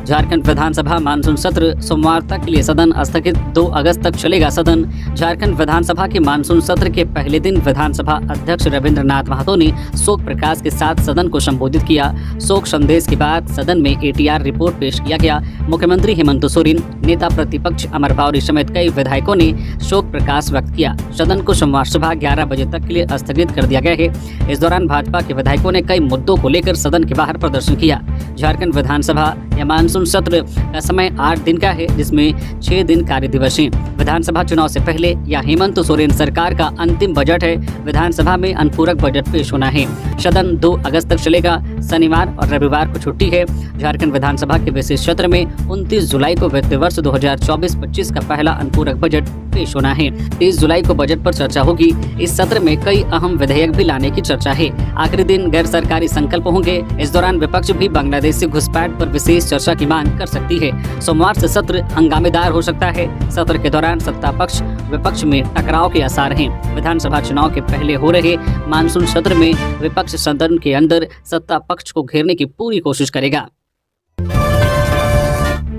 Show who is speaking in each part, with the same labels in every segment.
Speaker 1: झारखंड विधानसभा monsoon सत्र सोमवार तक के लिए सदन स्थगित। 2 अगस्त तक चलेगा सदन। झारखंड विधानसभा के मानसून सत्र के पहले दिन विधानसभा अध्यक्ष रविंद्रनाथ महतो ने शोक प्रकाश के साथ सदन को संबोधित किया। शोक संदेश के बाद सदन में ATR रिपोर्ट पेश किया गया। मुख्यमंत्री हेमंत सोरेन, नेता प्रतिपक्ष अमर बावरी समेत कई विधायकों ने शोक प्रकाश व्यक्त किया। सदन को सोमवार सुबह 11 बजे तक के लिए स्थगित कर दिया गया है। इस दौरान भाजपा के विधायकों ने कई मुद्दों को लेकर सदन के बाहर प्रदर्शन किया। झारखंड विधानसभा या मानसून सत्र का समय 8 दिन का है, जिसमें 6 दिन कार्य दिवस हैं। विधानसभा चुनाव से पहले या हेमंत सोरेन सरकार का अंतिम बजट है। विधानसभा में अनुपूरक बजट पेश होना है। सदन 2 अगस्त तक चलेगा। शनिवार और रविवार को छुट्टी है। झारखंड विधानसभा के विशेष सत्र में 29 जुलाई को वित्त वर्ष 2024-25 का पहला अनुपूरक बजट पेश होना है। 30 जुलाई को बजट पर चर्चा होगी। इस सत्र में कई अहम विधेयक भी लाने की चर्चा है। आखिरी दिन गैर सरकारी संकल्प होंगे। इस दौरान विपक्ष भी बांग्लादेश से घुसपैठ पर विशेष चर्चा की मांग कर सकती है। सोमवार से सत्र हंगामेदार हो सकता है। सत्र के दौरान सत्ता पक्ष विपक्ष में टकराव के आसार हैं। विधानसभा चुनाव के पहले हो रहे मानसून सत्र में विपक्ष सदन के अंदर सत्ता पक्ष को घेरने की पूरी कोशिश करेगा।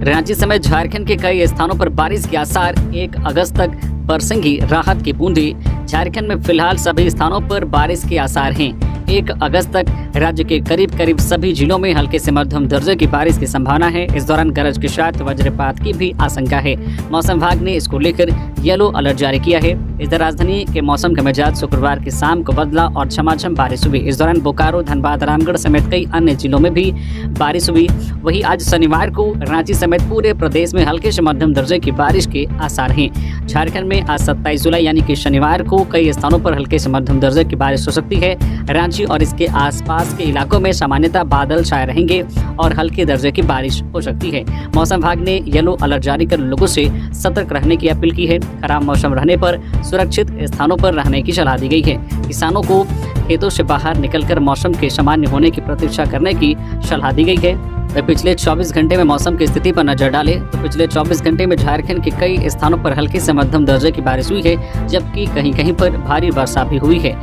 Speaker 1: रांची समेत झारखंड के कई स्थानों पर बारिश के आसार। 1 अगस्त तक बरसेंगी राहत की बूंदें। झारखंड में फिलहाल सभी स्थानों पर बारिश के आसार हैं। 1 अगस्त तक राज्य के करीब सभी जिलों में हल्के से मध्यम दर्जे की बारिश की संभावना है। इस दौरान गरज के साथ वज्रपात की भी आशंका है। मौसम विभाग ने इसको लेकर येलो अलर्ट जारी किया है। इधर राजधानी के मौसम का मिजाज शुक्रवार की शाम को बदला और झमाझम बारिश हुई। इस दौरान बोकारो, धनबाद, रामगढ़ समेत कई अन्य जिलों में भी बारिश हुई। वहीं आज शनिवार को रांची समेत पूरे प्रदेश में हल्के से मध्यम दर्जे की बारिश के आसार हैं। झारखंड में आज 27 जुलाई यानी कि शनिवार को कई स्थानों पर हल्के से मध्यम दर्जे की बारिश हो सकती है। रांची और इसके आसपास के इलाकों में सामान्यतः बादल छाए रहेंगे और हल्के दर्जे की बारिश हो सकती है। मौसम विभाग ने येलो अलर्ट जारी कर लोगों से सतर्क रहने की अपील की है। खराब मौसम रहने पर सुरक्षित स्थानों पर रहने की सलाह दी गई है। किसानों को खेतों से बाहर निकलकर मौसम के सामान्य होने की प्रतीक्षा करने की सलाह दी गई है। पिछले 24 घंटे में मौसम की स्थिति पर नजर डालें तो पिछले 24 घंटे में झारखंड के कई स्थानों पर हल्की से मध्यम दर्जे की बारिश हुई है, जबकि कहीं-कहीं पर भारी वर्षा भी हुई है।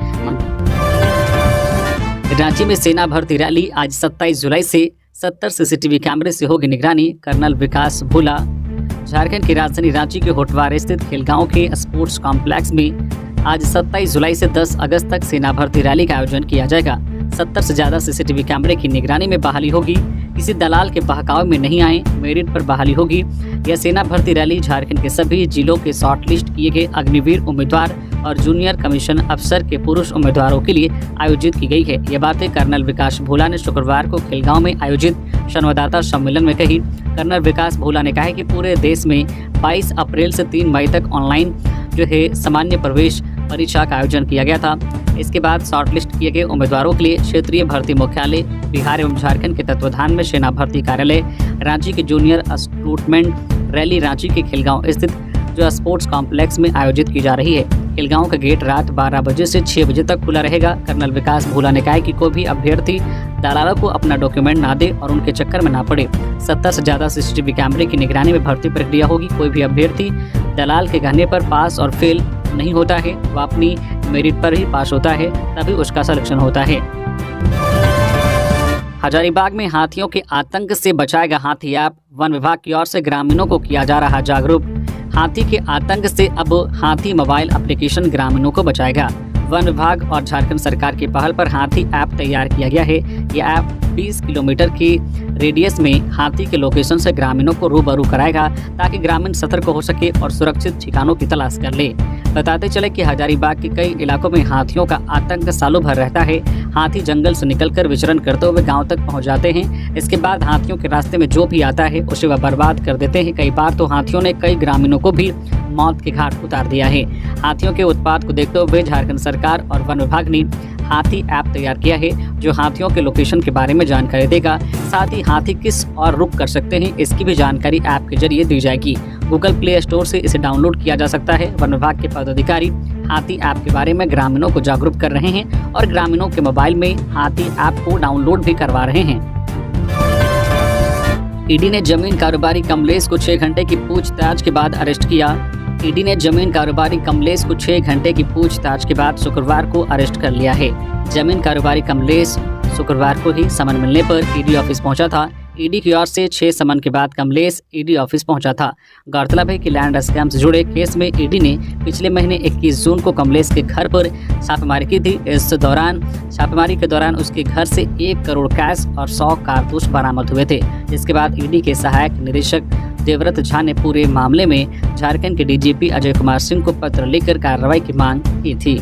Speaker 1: रांची में सेना भर्ती रैली आज 27 जुलाई से 70 CCTV कैमरे से होगी निगरानी। कर्नल विकास भोला। झारखंड की राजधानी रांची के होटवार स्थित खेलगांव के स्पोर्ट्स कॉम्प्लेक्स में आज 27 जुलाई से 10 अगस्त तक सेना भर्ती रैली का आयोजन किया जाएगा। 70 से ज्यादा CCTV कैमरे की निगरानी में बहाली होगी। किसी दलाल के बहकावे में नहीं आए, मेरिट पर बहाली होगी। यह सेना भर्ती रैली झारखंड के सभी जिलों के शॉर्टलिस्ट किए गए अग्निवीर उम्मीदवार और जूनियर कमीशन अफसर के पुरुष उम्मीदवारों के लिए आयोजित की गई है। ये बातें कर्नल विकास भोला ने शुक्रवार को खेलगांव में आयोजित संवाददाता सम्मेलन में कही। कर्नल विकास भोला ने कहा है कि पूरे देश में 22 अप्रैल से 3 मई तक ऑनलाइन सामान्य प्रवेश परीक्षा का आयोजन किया गया था। इसके बाद शॉर्टलिस्ट किए गए उम्मीदवारों के लिए क्षेत्रीय भर्ती मुख्यालय बिहार एवं झारखंड के तत्वाधान में सेना भर्ती कार्यालय रांची के जूनियर रिक्रूटमेंट रैली रांची के खेलगांव स्थित जो स्पोर्ट्स कॉम्प्लेक्स में आयोजित की जा रही है। खेलगांव का गेट रात 12 बजे से 6 बजे तक खुला रहेगा। कर्नल विकास भोला ने कहा कि कोई भी अभ्यर्थी दलालों को अपना डॉक्यूमेंट ना दे और उनके चक्कर में ना पड़े। 70 से ज्यादा CCTV कैमरे की निगरानी में भर्ती प्रक्रिया होगी। कोई भी अभ्यर्थी दलाल के कहने पर पास और फेल नहीं होता है, वह अपनी मेरिट पर ही पास होता है, तभी उसका सिलेक्शन होता है। हजारीबाग में हाथियों के आतंक से बचाएगा हाथी ऐप। वन विभाग की ओर से ग्रामीणों को किया जा रहा जागरूक। हाथी के आतंक से अब हाथी मोबाइल एप्लीकेशन ग्रामीणों को बचाएगा। वन विभाग और झारखंड सरकार की पहल पर हाथी ऐप तैयार किया गया है। यह ऐप 20 किलोमीटर की रेडियस में हाथी के लोकेशन से ग्रामीणों को रूबरू कराएगा, ताकि ग्रामीण सतर्क हो सके और सुरक्षित ठिकानों की तलाश कर ले। बताते चले कि हजारीबाग के कई इलाकों में हाथियों का आतंक सालों भर रहता है। हाथी जंगल से निकलकर विचरण करते हुए गांव तक पहुंच जाते हैं। इसके बाद हाथियों के रास्ते में जो भी आता है उसे वह बर्बाद कर देते हैं। कई बार तो हाथियों ने कई ग्रामीणों को भी मौत के घाट उतार दिया है। हाथियों के उत्पात को देखते हुए झारखंड सरकार और वन विभाग ने हाथी ऐप तैयार किया है, जो हाथियों के लोकेशन के बारे में जानकारी देगा। साथ ही हाथी किस और रुक कर सकते हैं, इसकी भी जानकारी ऐप के जरिए दी जाएगी। गूगल प्ले स्टोर से इसे डाउनलोड किया जा सकता है। वन विभाग के पदाधिकारी हाथी ऐप के बारे में ग्रामीणों को जागरूक कर रहे हैं और ग्रामीणों के मोबाइल में हाथी ऐप को डाउनलोड भी करवा रहे हैं। ईडी ने जमीन कारोबारी कमलेश को 6 घंटे की पूछताछ के बाद अरेस्ट किया। ईडी ने जमीन कारोबारी कमलेश को 6 घंटे की पूछताछ के बाद शुक्रवार को अरेस्ट कर लिया है। जमीन कारोबारी कमलेश शुक्रवार को ही समन मिलने पर ईडी ऑफिस पहुंचा था। ईडी की ओर से 6 समन के बाद कमलेश ईडी ऑफिस पहुंचा था। गौरतलब है कि लैंड स्कैम से जुड़े केस में ईडी ने पिछले महीने 21 जून को कमलेश के घर पर छापेमारी की थी। इस दौरान छापेमारी के दौरान उसके घर से 1 करोड़ कैश और 100 कारतूस बरामद हुए थे, जिसके बाद ईडी के सहायक निदेशक देवव्रत झा ने पूरे मामले में झारखंड के डीजीपी अजय कुमार सिंह को पत्र लिखकर कार्रवाई की मांग की थी।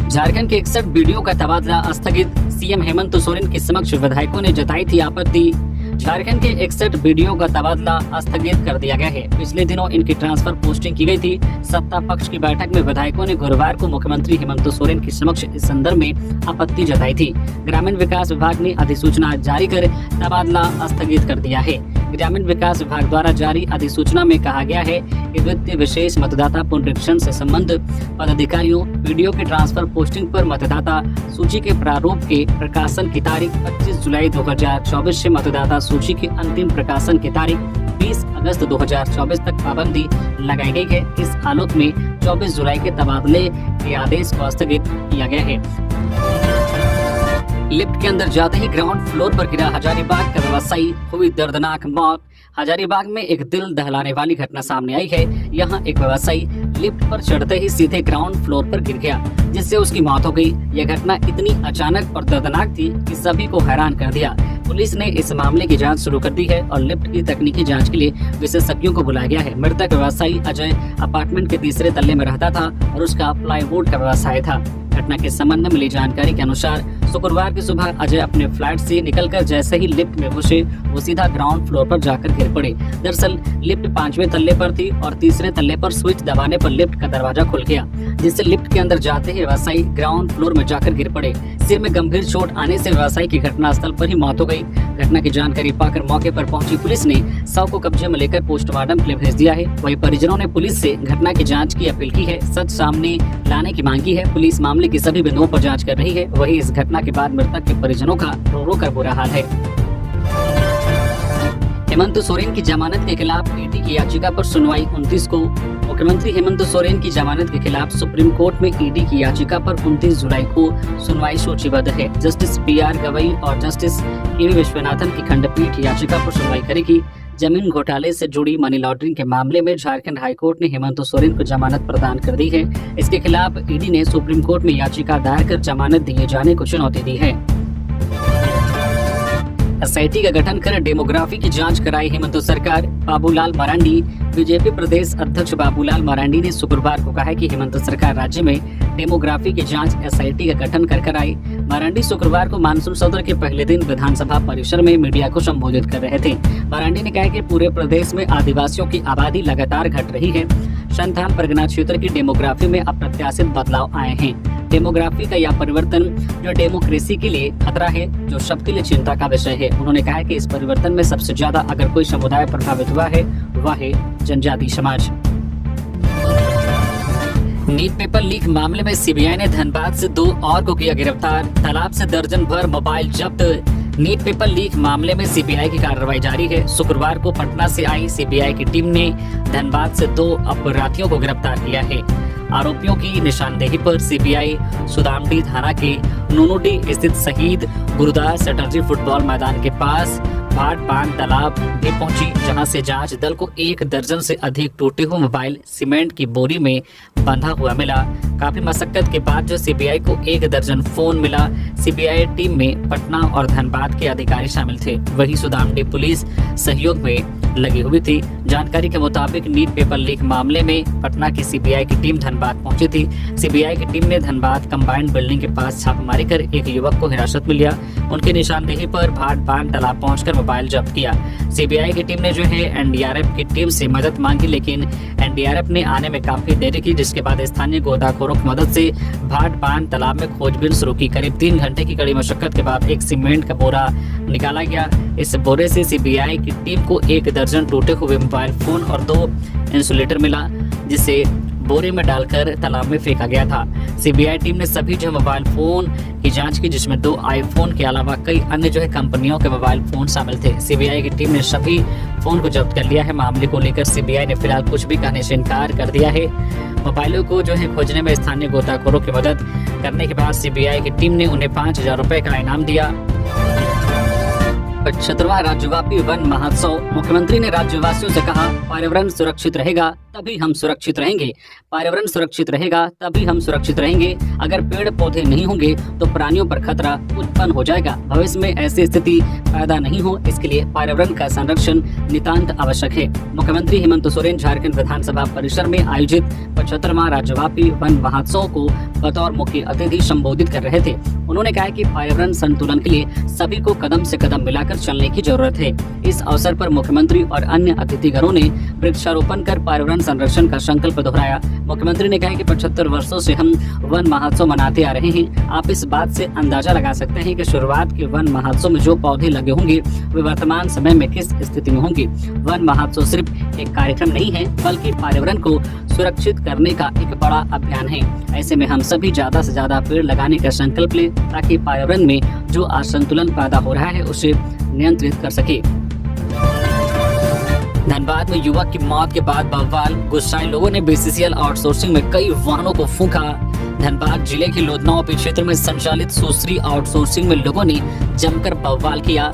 Speaker 1: झारखंड के 61 वीडियो का तबादला स्थगित, सीएम हेमंत सोरेन के समक्ष विधायकों ने जताई थी आपत्ति। झारखंड के 61 वीडियो का तबादला स्थगित कर दिया गया है। पिछले दिनों इनकी ट्रांसफर पोस्टिंग की गई थी। सत्ता पक्ष की बैठक में विधायकों ने गुरुवार को मुख्यमंत्री हेमंत सोरेन के समक्ष इस संदर्भ में आपत्ति जताई थी। ग्रामीण विकास विभाग ने अधिसूचना जारी कर तबादला स्थगित कर दिया है। ग्रामीण विकास विभाग द्वारा जारी अधिसूचना में कहा गया है कि वित्तीय विशेष मतदाता पुनरीक्षण से संबंधित पदाधिकारियों वीडियो की ट्रांसफर पोस्टिंग पर मतदाता सूची के प्रारूप के प्रकाशन की तारीख 25 जुलाई 2024 से मतदाता सूची के अंतिम प्रकाशन की तारीख 20 अगस्त 2024 तक पाबंदी लगाई गई है। इस आलोक में 24 जुलाई के तबादले के आदेश को स्थगित किया गया है। लिफ्ट के अंदर जाते ही ग्राउंड फ्लोर पर गिरा हजारीबाग का व्यवसायी, हुई दर्दनाक मौत। हजारीबाग में एक दिल दहलाने वाली घटना सामने आई है। यहाँ एक व्यवसायी लिफ्ट पर चढ़ते ही सीधे ग्राउंड फ्लोर पर गिर गया, जिससे उसकी मौत हो गई। यह घटना इतनी अचानक और दर्दनाक थी कि सभी को हैरान कर दिया। पुलिस ने इस मामले की जांच शुरू कर दी है और लिफ्ट की तकनीकी जांच के लिए विशेषज्ञों को बुलाया गया है। मृतक व्यवसायी अजय अपार्टमेंट के तीसरे तल्ले में रहता था और उसका प्लाईवुड का व्यवसाय था। घटना के संबंध में मिली जानकारी के अनुसार शुक्रवार की सुबह अजय अपने फ्लैट से निकलकर जैसे ही लिफ्ट में घुसे, वो सीधा ग्राउंड फ्लोर पर जाकर गिर पड़े। दरअसल लिफ्ट 5वें तल्ले पर थी और तीसरे तल्ले पर स्विच दबाने पर लिफ्ट का दरवाजा खुल गया, जिससे लिफ्ट के अंदर जाते ही व्यवसायी ग्राउंड फ्लोर में जाकर गिर पड़े। सिर में गंभीर चोट आने से व्यवसायी की घटनास्थल पर ही मौत हो गई। घटना की जानकारी पाकर मौके पर पहुंची पुलिस ने शव को कब्जे में लेकर पोस्टमार्टम के लिए भेज दिया है। वहीं परिजनों ने पुलिस से घटना की जांच की अपील की है, सच सामने लाने की मांग की है। पुलिस मामले की सभी बिंदुओं पर जांच कर रही है। वहीं इस घटना के बाद मृतक के परिजनों का रो कर बुरा हाल है। हेमंत सोरेन की जमानत के खिलाफ ईडी की याचिका पर सुनवाई 29 को। मुख्यमंत्री हेमंत सोरेन की जमानत के खिलाफ सुप्रीम कोर्ट में ईडी की याचिका पर 29 जुलाई को सुनवाई सूचीबद्ध है। जस्टिस पीआर गवई और जस्टिस के विश्वनाथन की खंडपीठ याचिका पर सुनवाई करेगी। जमीन घोटाले से जुड़ी मनी लॉन्ड्रिंग के मामले में झारखंड हाईकोर्ट ने हेमंत सोरेन को जमानत प्रदान कर दी है। इसके खिलाफ ईडी ने सुप्रीम कोर्ट में याचिका दायर कर जमानत दिए जाने को चुनौती दी है। एसआईटी का गठन कर डेमोग्राफी की जांच कराई हेमंत सरकार। बाबूलाल मरांडी। बीजेपी प्रदेश अध्यक्ष बाबूलाल मरांडी ने शुक्रवार को कहा कि हेमंत सरकार राज्य में डेमोग्राफी की जांच एसआईटी का गठन कर कराई। मरांडी शुक्रवार को मानसून सत्र के पहले दिन विधानसभा परिसर में मीडिया को संबोधित कर रहे थे। मरांडी ने कहा कि पूरे प्रदेश में आदिवासियों की आबादी लगातार घट रही है। संथाल परगना क्षेत्र की डेमोग्राफी में अप्रत्याशित बदलाव आए हैं। डेमोग्राफी का यह परिवर्तन जो डेमोक्रेसी के लिए खतरा है, जो सबके लिए चिंता का विषय है। उन्होंने कहा कि इस परिवर्तन में सबसे ज्यादा अगर कोई समुदाय प्रभावित हुआ है वह है जनजाति समाज। नीट पेपर लीक मामले में सीबीआई ने धनबाद से 2 और को किया गिरफ्तार। तालाब से दर्जन भर मोबाइल जब्त। नीट पेपर लीक मामले में सीबीआई की कार्रवाई जारी है। शुक्रवार को पटना से आई सीबीआई की टीम ने धनबाद से 2 अपराधियों को गिरफ्तार किया है। आरोपियों की निशानदेही पर सीबीआई सुदामडी थाना के नूनुडी स्थित शहीद गुरुदास चटर्जी फुटबॉल मैदान के पास भाट बांध तालाब भी पहुंची, जहां से जांच दल को 1 दर्जन से अधिक टूटे हुए मोबाइल सीमेंट की बोरी में बंधा हुआ मिला। काफी मशक्कत के बाद जो सीबीआई को 1 दर्जन फोन मिला। सीबीआई टीम में पटना और धनबाद के अधिकारी शामिल थे। वहीं सुदामडी पुलिस सहयोग में लगी हुई थी। जानकारी के मुताबिक नीट पेपर लीक मामले में पटना की सीबीआई की टीम धनबाद पहुंची थी। सीबीआई की टीम ने धनबाद कंबाइंड बिल्डिंग के पास छापेमारी कर एक युवक को हिरासत में लिया। उनकी निशानदेही पर भाट बांध तालाब पहुंचकर मोबाइल जब्त किया। सीबीआई की टीम ने जो है एनडीआरएफ की टीम से मदद मांगी, लेकिन एनडीआरएफ ने आने में काफी देरी की, जिसके बाद स्थानीय गोताखोरों की मदद से भाट बांध तालाब में खोजबीन शुरू की। करीब 3 घंटे की कड़ी मशक्कत के बाद एक सीमेंट का बोरा निकाला गया। इस बोरे से सीबीआई की टीम को 1 दर्जन टूटे हुए मोबाइल फोन और 2 इंसुलेटर मिला, जिसे बोरे में डालकर तालाब में फेंका गया था। सीबीआई टीम ने सभी जो मोबाइल फोन की जांच की, जिसमें 2 आईफोन के अलावा कई अन्य जो है कंपनियों के मोबाइल फोन शामिल थे। सीबीआई की टीम ने सभी फोन को जब्त कर लिया है। मामले को लेकर सीबीआई ने फिलहाल कुछ भी कहने से इनकार कर दिया है। मोबाइलों को जो है खोजने में स्थानीय गोताखोरों की मदद करने के बाद सीबीआई की टीम ने उन्हें 5,000 रुपए का इनाम दिया। 75वां राज्यव्यापी वन महोत्सव। मुख्यमंत्री ने राज्यवासियों से कहा, पर्यावरण सुरक्षित रहेगा तभी हम सुरक्षित रहेंगे। पर्यावरण सुरक्षित रहेगा तभी हम सुरक्षित रहेंगे। अगर पेड़ पौधे नहीं होंगे तो प्राणियों पर खतरा उत्पन्न हो जाएगा। भविष्य में ऐसी स्थिति पैदा नहीं हो, इसके लिए पर्यावरण का संरक्षण नितांत आवश्यक है। मुख्यमंत्री हेमंत सोरेन झारखंड विधानसभा परिसर में आयोजित 75वां राज्यव्यापी वन महोत्सव को बतौर मुख्य अतिथि संबोधित कर रहे थे। उन्होंने कहा कि पर्यावरण संतुलन के लिए सभी को कदम से कदम मिलाकर चलने की जरूरत है। इस अवसर पर मुख्यमंत्री और अन्य अतिथिगणों ने वृक्षारोपण कर पर्यावरण संरक्षण का संकल्प दोहराया। मुख्यमंत्री ने कहा कि 75 वर्षों से हम वन महोत्सव मनाते आ रहे हैं। आप इस बात से अंदाजा लगा सकते हैं कि शुरुआत के वन महोत्सव में जो पौधे लगे होंगे वे वर्तमान समय में किस स्थिति में होंगे। वन महोत्सव सिर्फ एक कार्यक्रम नहीं है, बल्कि पर्यावरण को सुरक्षित करने का एक बड़ा अभियान है। ऐसे में हम सभी ज्यादा से ज्यादा पेड़ लगाने का संकल्प लें ताकि पर्यावरण में जो असंतुलन पैदा हो रहा है उसे नियंत्रित कर सके। धनबाद में युवक की मौत के बाद बवाल, गुस्साए लोगों ने बीसीसीएल आउटसोर्सिंग में कई वाहनों को फूंका। धनबाद जिले के लोधनावपी क्षेत्र में संचालित सुश्री आउटसोर्सिंग में लोगों ने जमकर बवाल किया।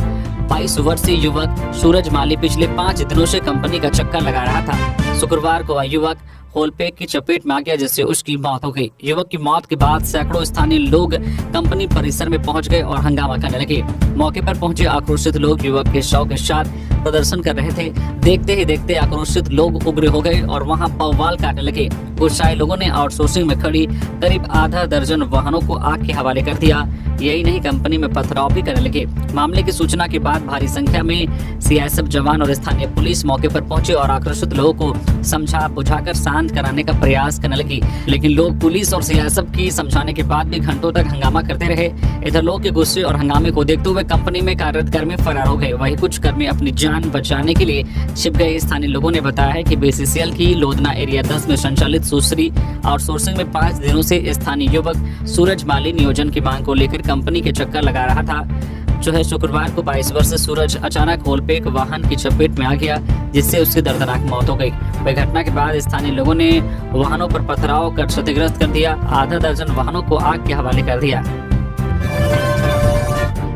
Speaker 1: 22 वर्षीय युवक सूरज माली पिछले 5 दिनों से कंपनी का चक्कर लगा रहा था। शुक्रवार को युवक होलपैक की चपेट में आ गया, जिससे उसकी मौत हो गई। युवक की मौत के बाद सैकड़ों स्थानीय लोग कंपनी परिसर में पहुंच गए और हंगामा करने लगे। मौके पर पहुंचे आक्रोशित लोग युवक के शव के साथ प्रदर्शन कर रहे थे। देखते ही देखते आक्रोशित लोग उग्र हो गए और वहां बवाल काटने लगे। गुस्साए लोगों ने आउटसोर्सिंग में खड़ी करीब आधा दर्जन वाहनों को आग के हवाले कर दिया। यही नहीं, कंपनी में पथराव भी करने लगे। मामले की सूचना के बाद भारी संख्या में सीआईएसएफ जवान और स्थानीय पुलिस मौके पर पहुंचे और आक्रोशित लोगों को समझा बुझाकर शांत कराने का प्रयास करने लगी। लेकिन लोग पुलिस और सीआईएसएफ की समझाने के बाद भी घंटों तक हंगामा करते रहे। इधर लोग के गुस्से और हंगामे को देखते हुए कंपनी में कार्यरत कर्मी फरार हो गए। वहीं कुछ कर्मी अपनी जान बचाने के लिए छिप गए। स्थानीय लोगों ने बताया है कि बीसीसीएल की लोधना एरिया 10 में संचालित सुश्री आउटसोर्सिंग में 5 दिनों से स्थानीय युवक सूरज माली नियोजन की मांग को लेकर कंपनी के चक्कर लगा रहा था। जो है शुक्रवार को 22 वर्षीय सूरज अचानक होलपैक वाहन की चपेट में आ गया, जिससे उसकी दर्दनाक मौत हो गई। वह घटना के बाद स्थानीय लोगों ने वाहनों पर पथराव कर क्षतिग्रस्त कर दिया। आधा दर्जन वाहनों को आग के हवाले कर दिया।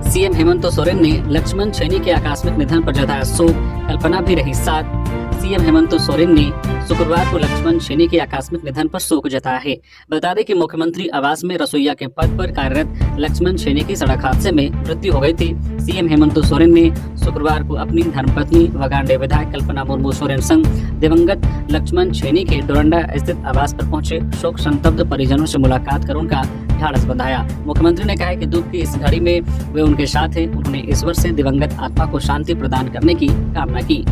Speaker 1: सीएम हेमंत सोरेन ने लक्ष्मण सैनी के आकस्मिक निधन पर जताया शोक, कल्पना भी रही साथ। सीएम हेमंत सोरेन ने शुक्रवार को लक्ष्मण सैनी के आकस्मिक निधन पर शोक जताया है। बता दें कि मुख्यमंत्री आवास में रसोईया के पद पर कार्यरत लक्ष्मण सैनी की सड़क हादसे में मृत्यु हो गई थी। सीएम हेमंत सोरेन ने शुक्रवार को अपनी धर्मपत्नी वगांडे विधायक कल्पना मुर्मू सोरेन संग दिवंगत लक्ष्मण सैनी के डोरंडा स्थित आवास पर पहुंचे शोक संतप्त परिजनों से मुलाकात कर उनका ढाढ़स बंधाया। मुख्यमंत्री ने कहा कि दुख की इस घड़ी में वे उनके साथ हैं। उन्होंने ईश्वर से दिवंगत आत्मा को शांति प्रदान करने की कामना की।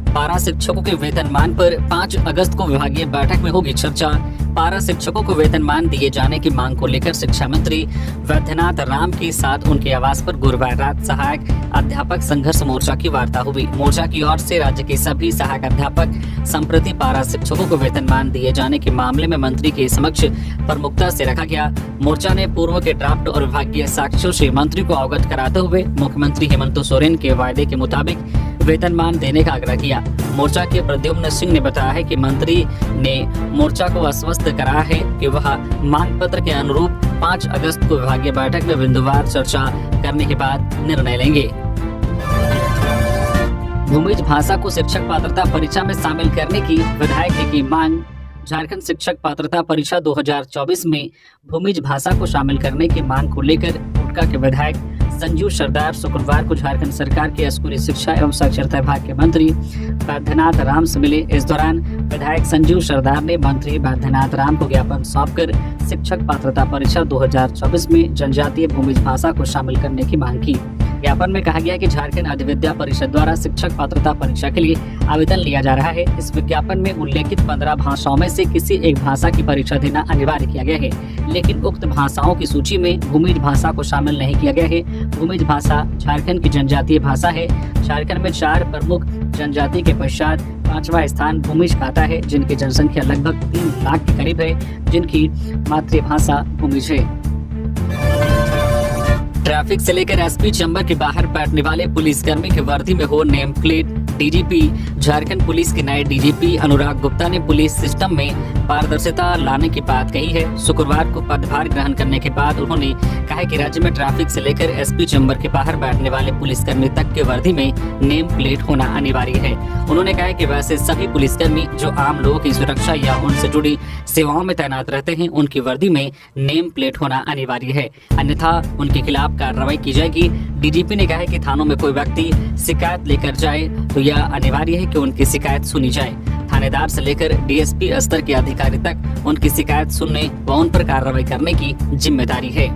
Speaker 1: पारा शिक्षकों के वेतनमान पर 5 अगस्त को विभागीय बैठक में होगी चर्चा। पारा शिक्षकों को वेतनमान दिए जाने की मांग को लेकर शिक्षा मंत्री वैद्यनाथ राम के साथ उनके आवास पर गुरुवार रात सहायक अध्यापक संघर्ष मोर्चा की वार्ता हुई। मोर्चा की ओर से राज्य के सभी सहायक अध्यापक संप्रति पारा शिक्षकों को वेतनमान दिए जाने के मामले में मंत्री के समक्ष प्रमुखता से रखा गया। मोर्चा ने पूर्व के ड्राफ्ट और विभागीय साक्ष्यों से मंत्री को अवगत कराते हुए मुख्यमंत्री हेमंत सोरेन के वायदे के मुताबिक वेतनमान देने का आग्रह किया। मोर्चा के प्रद्युम्न सिंह ने बताया है कि मंत्री ने मोर्चा को आश्वस्त करा है कि वह मांग पत्र के अनुरूप 5 अगस्त को विभागीय बैठक में बिंदुवार चर्चा करने के बाद निर्णय लेंगे। भूमिज भाषा को शिक्षक पात्रता परीक्षा में शामिल करने की विधायक ने की मांग। झारखंड शिक्षक पात्रता परीक्षा 2024 में भूमिज भाषा को शामिल करने की मांग को लेकर कोटका के विधायक संजीव सरदार शुक्रवार को झारखंड सरकार के स्कूली शिक्षा एवं साक्षरता विभाग के मंत्री वैद्यनाथ राम से मिले। इस दौरान विधायक संजीव सरदार ने मंत्री वैद्यनाथ राम को ज्ञापन सौंपकर शिक्षक पात्रता परीक्षा 2024 में जनजातीय भूमिज भाषा को शामिल करने की मांग की। ज्ञापन में कहा गया कि झारखंड अधिविद्या परिषद द्वारा शिक्षक पात्रता परीक्षा के लिए आवेदन लिया जा रहा है। इस विज्ञापन में उल्लेखित 15 भाषाओं में से किसी एक भाषा की परीक्षा देना अनिवार्य किया गया है, लेकिन उक्त भाषाओं की सूची में भूमिज भाषा को शामिल नहीं किया गया है। भूमिज भाषा झारखंड की जनजातीय भाषा है। झारखंड में 4 प्रमुख जनजाति के पश्चात 5वां स्थान भूमिज आता है, जिनकी जनसंख्या लगभग 3 लाख के करीब है, जिनकी मातृभाषा भूमिज है। ट्रैफिक से लेकर एसपी चैम्बर के बाहर बैठने वाले पुलिसकर्मी की वर्दी में हो name plate, DGP Jharkhand police के नए डीजीपी अनुराग गुप्ता ने पुलिस सिस्टम में पारदर्शिता लाने की बात कही है। शुक्रवार को पदभार ग्रहण करने के बाद उन्होंने कहा कि राज्य में ट्रैफिक से लेकर एसपी चैम्बर के बाहर बैठने वाले पुलिसकर्मी तक के वर्दी में नेम प्लेट होना अनिवार्य है। उन्होंने कहा कि वैसे सभी पुलिसकर्मी जो आम लोगों की सुरक्षा या उनसे जुड़ी सेवाओं में तैनात रहते हैं, उनकी वर्दी में नेम प्लेट होना अनिवार्य है, अन्यथा उनके खिलाफ कार्रवाई की जाएगी। डीजीपी ने कहा है कि थानों में कोई व्यक्ति शिकायत लेकर जाए तो यह अनिवार्य है कि उनकी शिकायत सुनी जाए। थानेदार से लेकर डीएसपी स्तर के अधिकारी तक उनकी शिकायत सुनने व उन पर कार्रवाई करने की जिम्मेदारी है।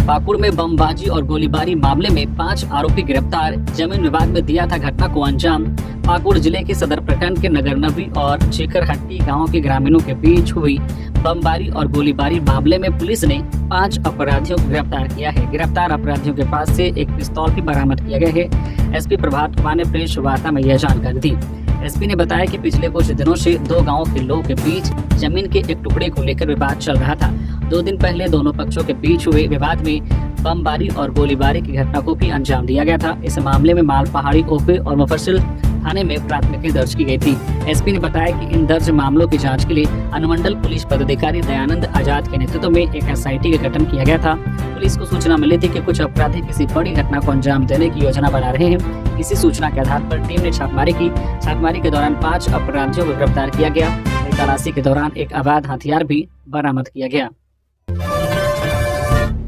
Speaker 1: पाकुड़ में बमबाजी और गोलीबारी मामले में 5 आरोपी गिरफ्तार। जमीन विवाद में दिया था घटना को अंजाम। पाकुड़ जिले के सदर प्रखंड के नगर नवी और चीकरहट्टी गांव के ग्रामीणों के बीच हुई बमबारी और गोलीबारी मामले में पुलिस ने 5 अपराधियों को गिरफ्तार किया है। गिरफ्तार अपराधियों के पास से एक पिस्तौल भी बरामद किया गया है। एसपी प्रभात कुमार ने प्रेस वार्ता में यह जानकारी दी। एसपी ने बताया कि पिछले कुछ दिनों से 2 गांवों के लोगों के बीच जमीन के एक टुकड़े को लेकर विवाद चल रहा था। 2 दिन पहले दोनों पक्षों के बीच हुए विवाद में बमबारी और गोलीबारी की घटना को भी अंजाम दिया गया था। इस मामले में माल पहाड़ी ओपी और मुफस्सिल थाने में प्राथमिकी दर्ज की गई थी। एसपी ने बताया कि इन दर्ज मामलों की जांच के लिए अनुमंडल पुलिस पदाधिकारी दयानंद आजाद के नेतृत्व में एक एसआईटी का गठन किया गया था। पुलिस को सूचना मिली थी कि कुछ अपराधी किसी बड़ी घटना को अंजाम देने की योजना बना रहे हैं। इसी सूचना के आधार पर टीम ने छापेमारी की। छापेमारी के दौरान 5 अपराधियों को गिरफ्तार किया गया। तलाशी के दौरान एक अवैध हथियार भी बरामद किया गया।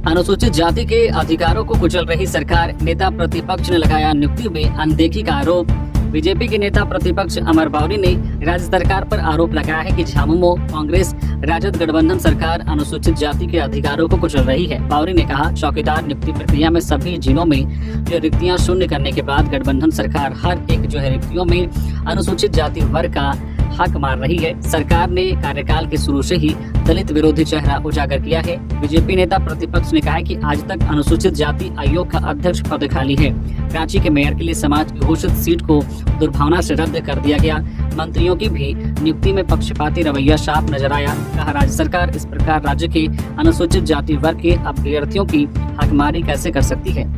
Speaker 1: अनुसूचित जाति के अधिकारों को कुचल रही सरकार, नेता प्रतिपक्ष ने लगाया नियुक्ति में अनदेखी का आरोप। बीजेपी के नेता प्रतिपक्ष अमर बावरी ने राज्य सरकार पर आरोप लगाया है कि झामुमो, कांग्रेस, राजद गठबंधन सरकार अनुसूचित जाति के अधिकारों को कुचल रही है। बावरी ने कहा, चौकीदार नियुक्ति प्रक्रिया में सभी जिलों में जो रिक्तियां शून्य करने के बाद गठबंधन सरकार हर एक जो है रिक्तियों में अनुसूचित जाति वर्ग का हक मार रही है। सरकार ने कार्यकाल के शुरू से ही दलित विरोधी चेहरा उजागर किया है। बीजेपी नेता प्रतिपक्ष ने कहा कि आज तक अनुसूचित जाति आयोग का अध्यक्ष पद खाली है। रांची के मेयर के लिए समाज की घोषित सीट को दुर्भावना से रद्द कर दिया गया। मंत्रियों की भी नियुक्ति में पक्षपाती रवैया साफ नजर आया। कहा, राज्य सरकार इस प्रकार राज्य के अनुसूचित जाति वर्ग के अभ्यर्थियों की हकमारी कैसे कर सकती है।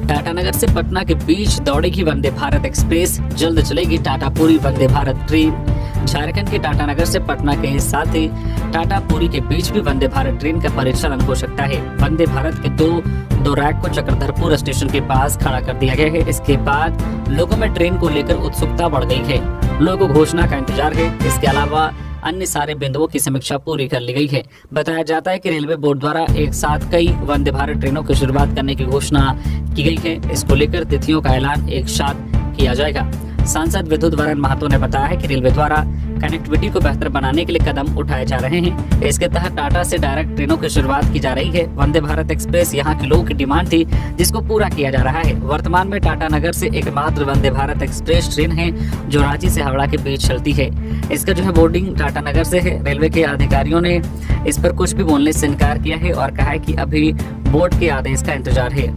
Speaker 1: टाटानगर से पटना के बीच दौड़ेगी वंदे भारत एक्सप्रेस, जल्द चलेगी टाटापुरी वंदे भारत ट्रेन। झारखंड के टाटानगर से पटना के साथ ही टाटापुरी के बीच भी वंदे भारत ट्रेन का परिचालन हो सकता है। वंदे भारत के दो रैक को चक्रधरपुर स्टेशन के पास खड़ा कर दिया गया है। इसके बाद लोगों में ट्रेन को लेकर उत्सुकता बढ़ गई है। लोगों को घोषणा का इंतजार है। इसके अलावा अन्य सारे बिंदुओं की समीक्षा पूरी कर ली गई है। बताया जाता है कि रेलवे बोर्ड द्वारा एक साथ कई वंदे भारत ट्रेनों की शुरुआत करने की घोषणा की गई है। इसको लेकर तिथियों का ऐलान एक साथ किया जाएगा। सांसद विद्युत वरण महतो ने बताया है कि रेलवे द्वारा कनेक्टिविटी को बेहतर बनाने के लिए कदम उठाए जा रहे हैं। इसके तहत टाटा से डायरेक्ट ट्रेनों की शुरुआत की जा रही है। वंदे भारत एक्सप्रेस यहां के लोगों की डिमांड थी, जिसको पूरा किया जा रहा है। वर्तमान में टाटानगर से एकमात्र वंदे भारत एक्सप्रेस ट्रेन है जो रांची से हावड़ा के बीच चलती है। इसका जो है बोर्डिंग टाटानगर से है। रेलवे के अधिकारियों ने इस पर कुछ भी बोलने से इनकार किया है और कहा है कि अभी बोर्ड के आदेश का इंतजार है।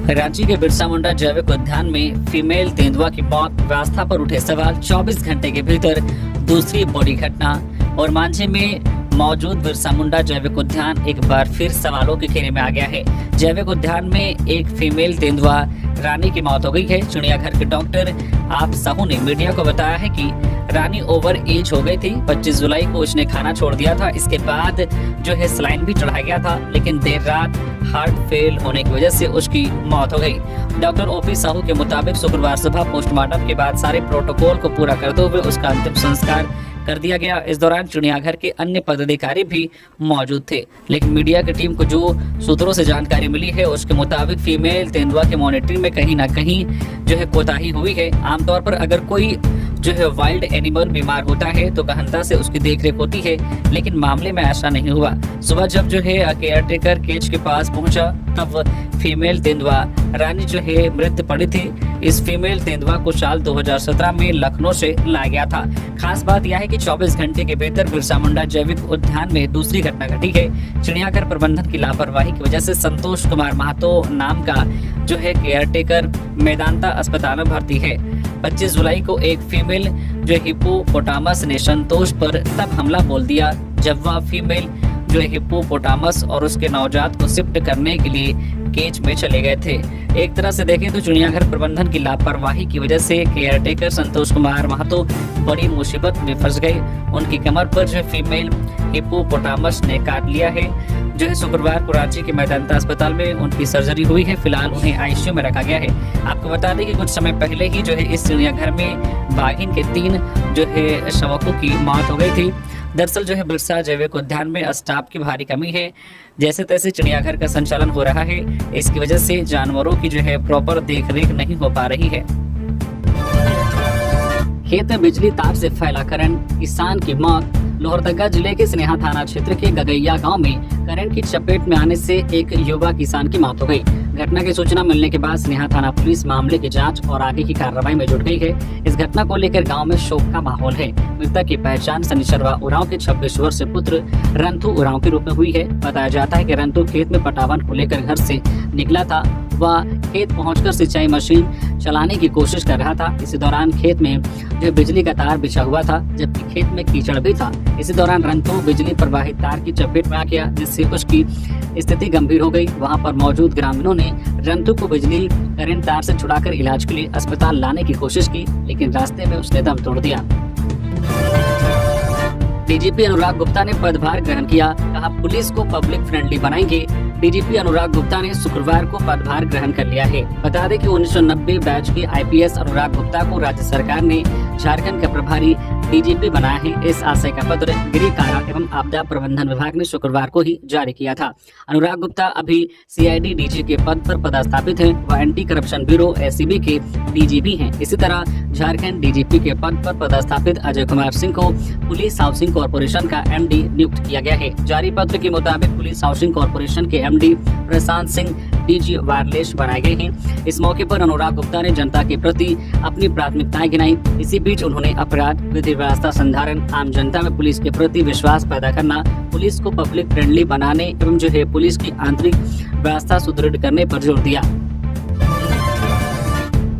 Speaker 1: रांची के बिरसा मुंडा जैविक उद्यान में फीमेल तेंदुआ की मौत, व्यवस्था पर उठे सवाल। 24 घंटे के भीतर दूसरी बड़ी घटना। और मांझे में मौजूद बिरसा मुंडा जैविक उद्यान एक बार फिर सवालों के घेरे में आ गया है। जैविक उद्यान में एक फीमेल तेंदुआ रानी की मौत हो गई है। चिड़ियाघर के डॉक्टर आप साहू ने मीडिया को बताया है कि रानी ओवर एज हो गई थी। 25 जुलाई को उसने खाना छोड़ दिया था। इसके बाद जो है सलाइन भी चढ़ाया गया था, लेकिन देर रात हार्ट फेल होने की वजह से उसकी मौत हो गई। डॉक्टर ओपी साहू के मुताबिक शुक्रवार सुबह पोस्टमार्टम के बाद सारे प्रोटोकॉल को पूरा करते हुए उसका अंतिम संस्कार कर दिया गया। इस दौरान चिड़ियाघर के अन्य पदाधिकारी भी मौजूद थे, लेकिन मीडिया की टीम को जो सूत्रों से जानकारी मिली है उसके मुताबिक फीमेल तेंदुआ के मॉनिटरिंग में कहीं ना कहीं जो है कोताही हुई है। आमतौर पर अगर कोई जो है वाइल्ड एनिमल बीमार होता है तो गहनता से उसकी देखरेख होती है, लेकिन मामले में ऐसा नहीं हुआ। सुबह जब जो है केयर टेकर केज के पास पहुंचा तब फीमेल तेंदुआ रानी जो है मृत पड़ी थी। इस फीमेल तेंदुआ को साल 2017 में लखनऊ से लाया गया था। खास बात यह है कि 24 घंटे के भीतर बिरसा मुंडा जैविक उद्यान में दूसरी घटना घटी है। चिड़ियाघर प्रबंधन की लापरवाही की वजह से संतोष कुमार महतो नाम का जो है केयर टेकर मेदांता अस्पताल में भर्ती है। 25 जुलाई को एक फीमेल जो हिप्पोपोटामस ने संतोष पर तब हमला बोल दिया जब वह फीमेल जो हिप्पोपोटामस और उसके नवजात को शिफ्ट करने के लिए केज में चले गए थे। एक तरह से देखें तो चिड़ियाघर प्रबंधन की लापरवाही की वजह से केयरटेकर संतोष कुमार महतो बड़ी मुसीबत में फंस गए। उनकी कमर पर जो फीमेल हिप्पोपोटामस ने काट लिया है। जो है शुक्रवार को रांची के मेदांता अस्पताल में उनकी सर्जरी हुई है। फिलहाल उन्हें आईसीयू में रखा गया है। आपको बता दें कि कुछ समय पहले ही जो है इस चिड़ियाघर में बाघिन के 3 जो है शावकों की मौत हो गई थी। दरअसल जो है बिरसा जैविक उद्यान में स्टाफ की भारी कमी है। जैसे तैसे चिड़ियाघर का संचालन हो रहा है। इसकी वजह से जानवरों की जो है प्रॉपर देखरेख नहीं हो पा रही है। खेत में बिजली तार से फैला करंट, किसान की मौत। लोहरदगा जिले के स्नेहा थाना क्षेत्र के गगैया गांव में करंट की चपेट में आने से एक युवा किसान की मौत हो गई। घटना की सूचना मिलने के बाद स्नेहा थाना पुलिस मामले की जांच और आगे की कार्रवाई में जुट गई है। इस घटना को लेकर गांव में शोक का माहौल है। मृतक की पहचान शनिचरवा उरांव के 26 वर्षीय पुत्र रंथू उरांव के रूप में हुई है। बताया जाता है कि रंथू खेत में पटावन को लेकर घर से निकला था। वह खेत पहुंचकर सिंचाई मशीन चलाने की कोशिश कर रहा था। इसी दौरान खेत में जो बिजली का तार बिछा हुआ था, जबकि खेत में कीचड़ भी था। इसी दौरान रंथू बिजली प्रवाहित तार की चपेट में आ गया, जिससे उसकी स्थिति गंभीर हो गई। वहां पर मौजूद ग्रामीणों ने रंथू को बिजली करंट तार से छुड़ाकर इलाज के लिए अस्पताल लाने की कोशिश की, लेकिन रास्ते में उसने दम तोड़ दिया। डीजीपी अनुराग गुप्ता ने पदभार ग्रहण किया। कहा पुलिस को पब्लिक फ्रेंडली बनाएंगे। डीजीपी अनुराग गुप्ता ने शुक्रवार को पदभार ग्रहण कर लिया है। बता दें कि 1990 बैच के आईपीएस अनुराग गुप्ता को राज्य सरकार ने झारखंड का प्रभारी डीजीपी बनाया है। इस आशय का पत्र गृह कारा एवं आपदा प्रबंधन विभाग ने शुक्रवार को ही जारी किया था। अनुराग गुप्ता अभी सीआईडी डीजी के पद पर पदस्थापित हैं। वह एंटी करप्शन ब्यूरो एसीबी के डीजीपी हैं। इसी तरह झारखंड डीजीपी के पद पर पदस्थापित अजय कुमार सिंह को पुलिस हाउसिंग कॉर्पोरेशन का एमडी नियुक्त किया गया है। जारी पत्र के मुताबिक पुलिस हाउसिंग कॉर्पोरेशन के MD Prashant Singh DG wireless बनाए गए हैं। इस मौके पर अनुराग गुप्ता ने जनता के प्रति अपनी प्राथमिकताएं गिनाई। इसी बीच उन्होंने अपराध, विधि व्यवस्था संधारण, आम जनता में पुलिस के प्रति विश्वास पैदा करना, पुलिस को पब्लिक फ्रेंडली बनाने एवं जो है पुलिस की आंतरिक व्यवस्था सुदृढ़ करने पर जोर दिया।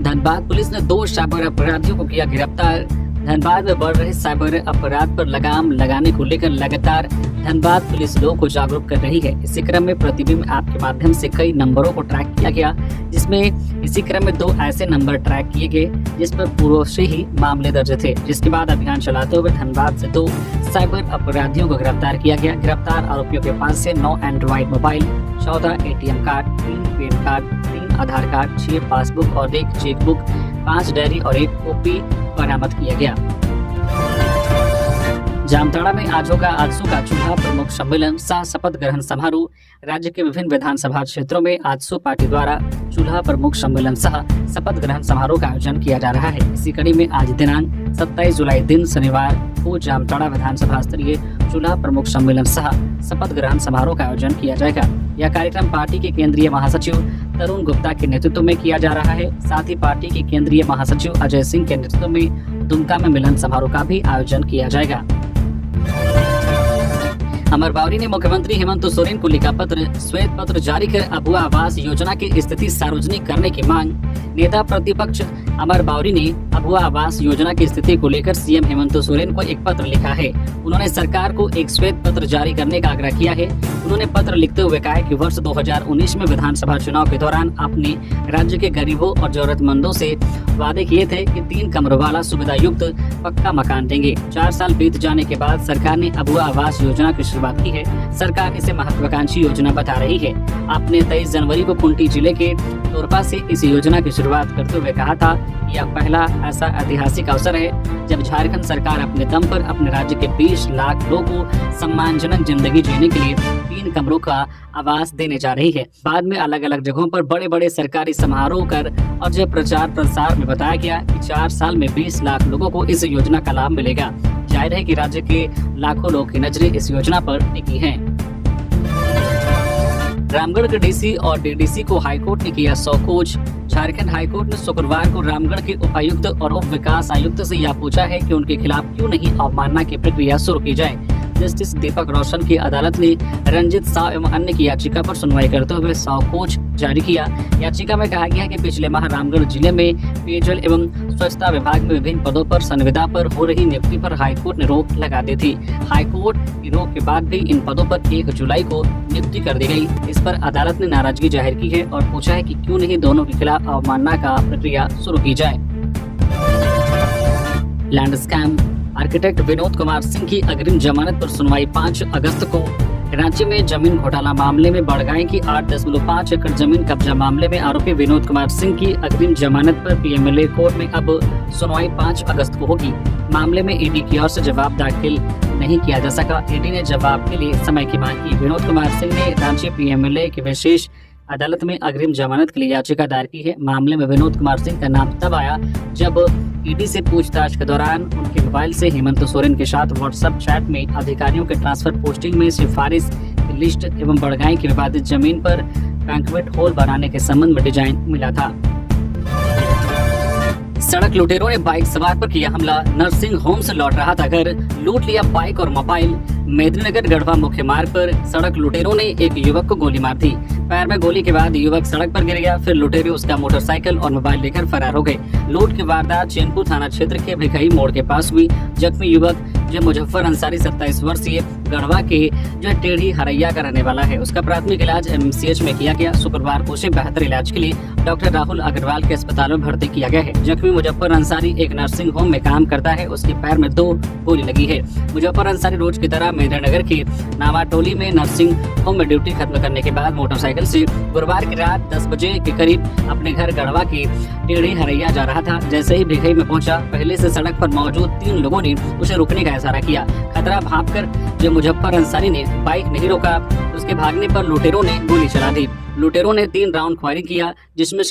Speaker 1: धनबाद पुलिस ने 2 साइबर अपराधियों को किया गिरफ्तार। धनबाद में बढ़ रहे साइबर अपराध पर लगाम लगाने को लेकर लगातार धनबाद पुलिस लोगों को जागरूक कर रही है। इसी क्रम में प्रतिबिंब ऐप के माध्यम से कई नंबरों को ट्रैक किया गया, जिसमें इसी क्रम में 2 ऐसे नंबर ट्रैक किए गए जिस पर पूर्व से ही मामले दर्ज थे। जिसके बाद अभियान चलाते हुए धनबाद से 2 साइबर अपराधियों को गिरफ्तार किया गया। गिरफ्तार आरोपियों के पास से 9 Android mobile, 14 ATM card, 3 pan card, 3 आधार कार्ड, 6 पासबुक और 1 चेकबुक, 5 डायरी और 1 कॉपी बरामद किया गया। जामताड़ा में आज होगा आजसू का चूल्हा प्रमुख सम्मेलन सह शपथ ग्रहण समारोह। राज्य के विभिन्न विधानसभा क्षेत्रों में आजसू पार्टी द्वारा चूल्हा प्रमुख सम्मेलन सह शपथ ग्रहण समारोह का आयोजन किया जा रहा है। इसी कड़ी में आज दिनांक 27 जुलाई दिन शनिवार को जामताड़ा विधानसभा स्तरीय चूल्हा प्रमुख सम्मेलन सह शपथ ग्रहण समारोह का आयोजन किया जाएगा। यह कार्यक्रम पार्टी के केंद्रीय महासचिव तरुण गुप्ता के नेतृत्व में किया जा रहा है। साथ ही पार्टी के केंद्रीय महासचिव अजय सिंह के नेतृत्व में दुमका में मिलन समारोह का भी आयोजन किया जाएगा। अमर बावरी ने मुख्यमंत्री हेमंत सोरेन को लिखा पत्र, श्वेत पत्र जारी कर अबुआ आवास योजना की स्थिति सार्वजनिक करने की मांग। नेता प्रतिपक्ष अमर बावरी ने अबुआ आवास योजना की स्थिति को लेकर सीएम हेमंत सोरेन को एक पत्र लिखा है। उन्होंने सरकार को एक श्वेत पत्र जारी करने का आग्रह किया है। उन्होंने पत्र लिखते हुए कहा कि वर्ष 2019 में विधानसभा चुनाव के दौरान अपने राज्य के गरीबों और जरूरतमंदों से वादे किए थे कि 3 कमरों वाला सुविधा युक्त पक्का मकान देंगे। 4 साल बीत जाने के बाद सरकार ने अबुआ आवास योजना की शुरुआत की है। सरकार इसे महत्वाकांक्षी योजना बता रही है। आपने 23 जनवरी को खूंटी जिले के तोरपा से इस योजना की शुरुआत करते हुए कहा था, यह पहला ऐसा ऐतिहासिक अवसर है जब झारखंड सरकार अपने दम पर अपने राज्य के 20 लाख लोगों को सम्मानजनक जिंदगी जीने के लिए 3 कमरों का आवास देने जा रही है। बाद में अलग अलग जगहों पर बड़े बड़े सरकारी समारोह कर और जब प्रचार प्रसार में बताया गया कि 4 साल में 20 लाख लोगों को इस योजना का लाभ मिलेगा। जाहिर है कि राज्य के लाखों लोग की नजरें इस योजना पर टिकी हैं। रामगढ़ के डीसी और डीडीसी को हाईकोर्ट ने किया सौकोज। झारखंड हाईकोर्ट ने शुक्रवार को रामगढ़ के उपायुक्त और उप विकास आयुक्त से यह पूछा है कि उनके खिलाफ क्यों नहीं अवमानना की प्रक्रिया शुरू की जाए। जस्टिस दीपक रोशन की अदालत ने रंजित साव एवं अन्य की याचिका पर सुनवाई करते हुए सावकोच जारी किया। याचिका में कहा गया है कि पिछले माह रामगढ़ जिले में पेयजल एवं स्वच्छता विभाग में विभिन्न पदों पर संविदा पर हो रही नियुक्ति पर हाईकोर्ट ने रोक लगा दी थी। हाईकोर्ट की रोक के बाद भी इन पदों पर 1 जुलाई को नियुक्ति कर दी गई। इस पर अदालत ने नाराजगी जाहिर की है और पूछा है कि क्यों नहीं दोनों के खिलाफ अवमानना का प्रक्रिया शुरू की जाए। Land scam architect Vinod Kumar Singh की अग्रिम जमानत पर सुनवाई 5 अगस्त को। रांची में जमीन घोटाला मामले में बड़गांव की 8.5 एकड़ जमीन कब्जा मामले में आरोपी विनोद कुमार सिंह की अग्रिम जमानत पर पीएमएलए कोर्ट में अब सुनवाई 5 अगस्त को होगी। मामले में ईडी की ओर से जवाब दाखिल नहीं किया जा सका। ईडी ने जवाब के लिए समय की मांग की। विनोद कुमार सिंह ने रांची पीएमएलए की विशेष अदालत में अग्रिम जमानत के लिए याचिका दायर की है। मामले में विनोद कुमार सिंह का नाम तब आया जब ईडी से पूछताछ के दौरान उनके मोबाइल से हेमंत सोरेन के साथ व्हाट्सएप चैट में अधिकारियों के ट्रांसफर पोस्टिंग में सिफारिश की लिस्ट एवं बड़गांव की विवादित जमीन पर बैंक्वेट हॉल बनाने के संबंध में डिजाइन मिला था। सड़क लुटेरों ने बाइक सवार पर किया हमला। नर्सिंग होम से लौट रहा था घर, लूट लिया बाइक और मोबाइल। मेदिनीनगर गढ़वा मुख्य मार्ग पर सड़क लुटेरों ने एक युवक को गोली मार दी। पैर में गोली के बाद युवक सड़क पर गिर गया। फिर लुटेरे उसका मोटरसाइकिल और मोबाइल लेकर फरार हो गए। लूट की वारदात चैनपुर थाना क्षेत्र के भिखई मोड़ के पास हुई। जख्मी युवक जो मुजफ्फर अंसारी 27 वर्षीय गढ़वा के जो टेढ़ी हरैया का रहने वाला है, उसका प्राथमिक इलाज एमसीएच में किया गया। शुक्रवार को उसे बेहतर इलाज के लिए डॉक्टर राहुल अग्रवाल के अस्पताल में भर्ती किया गया है। जख्मी मुजफ्फर अंसारी एक नर्सिंग होम में काम करता है। उसके पैर में 2 गोली लगी है। मुजफ्फर अंसारी रोज की तरह मेदिनीनगर के नावाटोली में नर्सिंग होम में ड्यूटी खत्म करने के बाद मोटरसाइकिल से गुरुवार की रात 10 बजे के करीब अपने घर गढ़वा की टेढ़ी हरैया जा रहा था। जैसे ही भिखई में पहुंचा, पहले से सड़क पर मौजूद 3 लोगों ने उसे रुकने का इशारा किया। खतरा भांपकर जब मुजफ्फर अंसारी ने बाइक नहीं रोका, उसके भागने पर लुटेरों ने गोली चला दी। लुटेरों ने 3 राउंड फायरिंग किया, जिसमें से